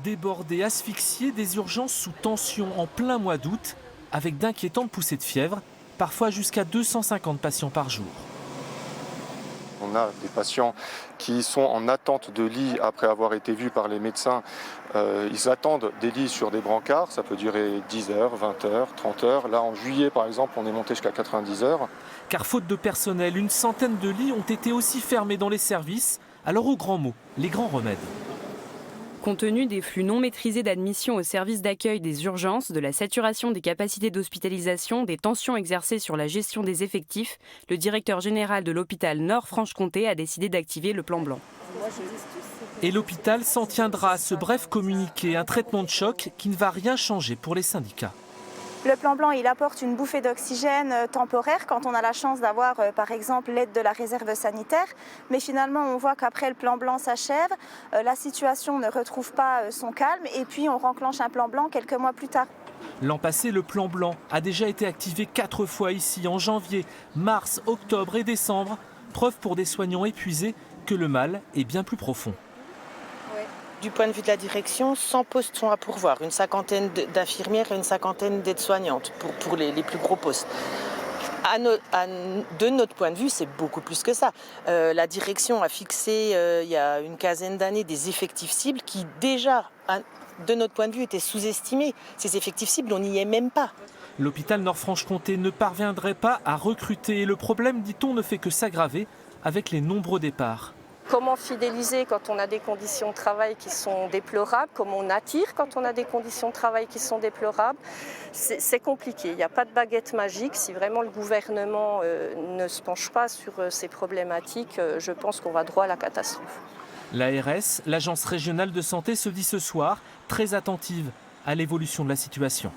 Débordés, asphyxiés, des urgences sous tension en plein mois d'août, avec d'inquiétantes poussées de fièvre, parfois jusqu'à 250 patients par jour. On a des patients qui sont en attente de lit après avoir été vus par les médecins. Ils attendent des lits sur des brancards, ça peut durer 10 heures, 20 heures, 30 heures. Là, en juillet, par exemple, on est monté jusqu'à 90 heures. Car faute de personnel, une centaine de lits ont été aussi fermés dans les services. Alors aux grands mots, les grands remèdes. Compte tenu des flux non maîtrisés d'admission au service d'accueil des urgences, de la saturation des capacités d'hospitalisation, des tensions exercées sur la gestion des effectifs, le directeur général de l'hôpital Nord-Franche-Comté a décidé d'activer le plan blanc. Et l'hôpital s'en tiendra à ce bref communiqué, un traitement de choc qui ne va rien changer pour les syndicats. Le plan blanc, il apporte une bouffée d'oxygène temporaire quand on a la chance d'avoir, par exemple, l'aide de la réserve sanitaire. Mais finalement, on voit qu'après le plan blanc s'achève, la situation ne retrouve pas son calme et puis on renclenche un plan blanc quelques mois plus tard. L'an passé, le plan blanc a déjà été activé 4 fois ici, en janvier, mars, octobre et décembre. Preuve pour des soignants épuisés que le mal est bien plus profond. Du point de vue de la direction, 100 postes sont à pourvoir, une cinquantaine d'infirmières et une cinquantaine d'aides-soignantes pour les plus gros postes. De notre point de vue, c'est beaucoup plus que ça. La direction a fixé il y a une quinzaine d'années des effectifs cibles qui déjà, de notre point de vue, étaient sous-estimés. Ces effectifs cibles, on n'y est même pas. L'hôpital Nord-Franche-Comté ne parviendrait pas à recruter et le problème, dit-on, ne fait que s'aggraver avec les nombreux départs. Comment fidéliser quand on a des conditions de travail qui sont déplorables? Comment on attire quand on a des conditions de travail qui sont déplorables? C'est compliqué, il n'y a pas de baguette magique. Si vraiment le gouvernement ne se penche pas sur ces problématiques, je pense qu'on va droit à la catastrophe. L'ARS, l'Agence régionale de santé, se dit ce soir très attentive à l'évolution de la situation.